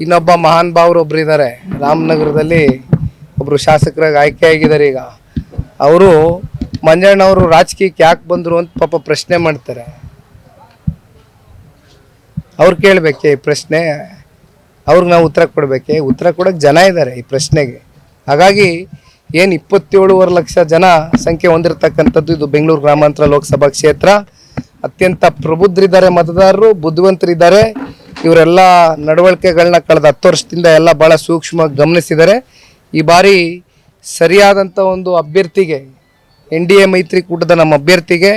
ಇನ್ನೊಬ್ಬ ಮಹಾನ್ ಭಾವರು ಒಬ್ರು ಇದ್ದಾರೆ. ರಾಮನಗರದಲ್ಲಿ ಒಬ್ರು ಶಾಸಕರಾಗಿ ಆಯ್ಕೆಯಾಗಿದ್ದಾರೆ. ಈಗ ಅವರು ಮಂಜಣ್ಣವರು ರಾಜಕೀಯಕ್ಕೆ ಯಾಕೆ ಬಂದರು ಅಂತ ಪಾಪ ಪ್ರಶ್ನೆ ಮಾಡ್ತಾರೆ. ಅವ್ರು ಕೇಳಬೇಕೆ ಈ ಪ್ರಶ್ನೆ, ಅವ್ರಿಗೆ ನಾವು ಉತ್ತರ ಕೊಡಬೇಕೆ? ಉತ್ತರ ಕೊಡೋಕ್ಕೆ ಜನ ಇದ್ದಾರೆ ಈ ಪ್ರಶ್ನೆಗೆ. ಹಾಗಾಗಿ ಏನು 27.5 ಲಕ್ಷ ಜನ ಸಂಖ್ಯೆ ಹೊಂದಿರತಕ್ಕಂಥದ್ದು ಇದು ಬೆಂಗಳೂರು ಗ್ರಾಮಾಂತರ ಲೋಕಸಭಾ ಕ್ಷೇತ್ರ. ಅತ್ಯಂತ ಪ್ರಬುದ್ಧರಿದ್ದಾರೆ, ಮತದಾರರು ಬುದ್ಧಿವಂತರಿದ್ದಾರೆ. ಇವರೆಲ್ಲ ನಡವಳಿಕೆಗಳನ್ನ ಕಳೆದ 10 ವರ್ಷದಿಂದ ಎಲ್ಲ ಭಾಳ ಸೂಕ್ಷ್ಮವಾಗಿ ಗಮನಿಸಿದ್ದಾರೆ. ಈ ಬಾರಿ ಸರಿಯಾದಂಥ ಒಂದು ಅಭ್ಯರ್ಥಿಗೆ, NDA ಮೈತ್ರಿಕೂಟದ ನಮ್ಮ ಅಭ್ಯರ್ಥಿಗೆ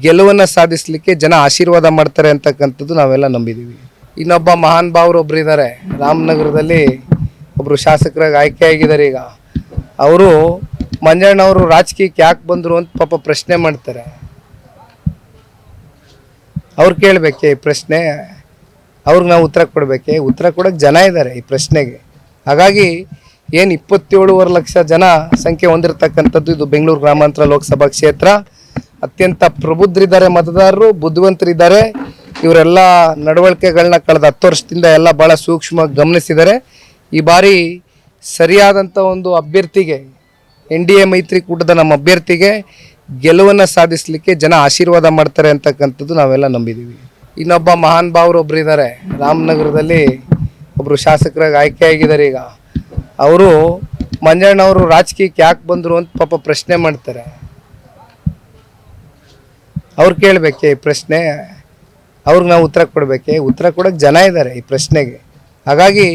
ಗೆಲುವನ್ನು ಸಾಧಿಸಲಿಕ್ಕೆ ಜನ ಆಶೀರ್ವಾದ ಮಾಡ್ತಾರೆ ಅಂತಕ್ಕಂಥದ್ದು ನಾವೆಲ್ಲ ನಂಬಿದ್ದೀವಿ. ಇನ್ನೊಬ್ಬ ಮಹಾನ್ ಭಾವರು ಒಬ್ರು ಇದ್ದಾರೆ. ರಾಮನಗರದಲ್ಲಿ ಒಬ್ಬರು ಶಾಸಕರಾಗಿ ಆಯ್ಕೆಯಾಗಿದ್ದಾರೆ. ಈಗ ಅವರು ಮಂಜಣ್ಣವರು ರಾಜಕೀಯಕ್ಕೆ ಯಾಕೆ ಬಂದರು ಅಂತ ಪಾಪ ಪ್ರಶ್ನೆ ಮಾಡ್ತಾರೆ. ಅವ್ರು ಕೇಳಬೇಕೆ ಈ ಪ್ರಶ್ನೆ, ಅವ್ರಿಗೆ ನಾವು ಉತ್ತರ ಕೊಡಬೇಕೆ? ಉತ್ತರ ಕೊಡೋಕ್ಕೆ ಜನ ಇದ್ದಾರೆ ಈ ಪ್ರಶ್ನೆಗೆ. ಹಾಗಾಗಿ ಏನು 27.5 ಲಕ್ಷ ಜನ ಸಂಖ್ಯೆ ಹೊಂದಿರತಕ್ಕಂಥದ್ದು ಇದು ಬೆಂಗಳೂರು ಗ್ರಾಮಾಂತರ ಲೋಕಸಭಾ ಕ್ಷೇತ್ರ. ಅತ್ಯಂತ ಪ್ರಬುದ್ಧರಿದ್ದಾರೆ, ಮತದಾರರು ಬುದ್ಧಿವಂತರಿದ್ದಾರೆ. ಇವರೆಲ್ಲ ನಡವಳಿಕೆಗಳನ್ನ ಕಳೆದ 10 ವರ್ಷದಿಂದ ಎಲ್ಲ ಭಾಳ ಸೂಕ್ಷ್ಮವಾಗಿ ಗಮನಿಸಿದ್ದಾರೆ. ಈ ಬಾರಿ ಸರಿಯಾದಂಥ ಒಂದು ಅಭ್ಯರ್ಥಿಗೆ, NDA ಮೈತ್ರಿಕೂಟದ ನಮ್ಮ ಅಭ್ಯರ್ಥಿಗೆ ಗೆಲುವನ್ನು ಸಾಧಿಸಲಿಕ್ಕೆ ಜನ ಆಶೀರ್ವಾದ ಮಾಡ್ತಾರೆ ಅಂತಕ್ಕಂಥದ್ದು ನಾವೆಲ್ಲ ನಂಬಿದ್ದೀವಿ. ಇನ್ನೊಬ್ಬ ಮಹಾನ್ ಭಾವರು ಒಬ್ರು ಇದ್ದಾರೆ. ರಾಮನಗರದಲ್ಲಿ ಒಬ್ಬರು ಶಾಸಕರಾಗಿ ಆಯ್ಕೆಯಾಗಿದ್ದಾರೆ. ಈಗ ಅವರು ಮಂಜಣ್ಣವರು ರಾಜಕೀಯಕ್ಕೆ ಯಾಕೆ ಬಂದರು ಅಂತ ಪಾಪ ಪ್ರಶ್ನೆ ಮಾಡ್ತಾರೆ. ಅವ್ರು ಕೇಳಬೇಕೆ ಈ ಪ್ರಶ್ನೆ, ಅವ್ರಿಗೆ ನಾವು ಉತ್ತರ ಕೊಡಬೇಕೆ? ಉತ್ತರ ಕೊಡೋಕ್ಕೆ ಜನ ಇದ್ದಾರೆ ಈ ಪ್ರಶ್ನೆಗೆ. ಹಾಗಾಗಿ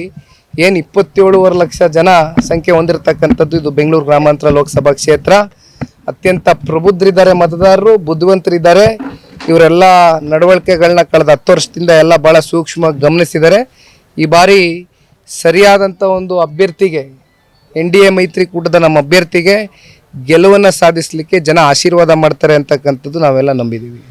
ಏನು 27.5 ಲಕ್ಷ ಜನ ಸಂಖ್ಯೆ ಹೊಂದಿರತಕ್ಕಂಥದ್ದು ಇದು ಬೆಂಗಳೂರು ಗ್ರಾಮಾಂತರ ಲೋಕಸಭಾ ಕ್ಷೇತ್ರ. ಅತ್ಯಂತ ಪ್ರಬುದ್ಧರಿದ್ದಾರೆ, ಮತದಾರರು ಬುದ್ಧಿವಂತರಿದ್ದಾರೆ. ಇವರೆಲ್ಲ ನಡವಳಿಕೆಗಳನ್ನ ಕಳೆದ 10 ವರ್ಷದಿಂದ ಎಲ್ಲ ಭಾಳ ಸೂಕ್ಷ್ಮವಾಗಿ ಗಮನಿಸಿದ್ದಾರೆ. ಈ ಬಾರಿ ಸರಿಯಾದಂಥ ಒಂದು ಅಭ್ಯರ್ಥಿಗೆ, NDA ಮೈತ್ರಿಕೂಟದ ನಮ್ಮ ಅಭ್ಯರ್ಥಿಗೆ ಗೆಲುವನ್ನು ಸಾಧಿಸಲಿಕ್ಕೆ ಜನ ಆಶೀರ್ವಾದ ಮಾಡ್ತಾರೆ ಅಂತಕ್ಕಂಥದ್ದು ನಾವೆಲ್ಲ ನಂಬಿದ್ದೀವಿ.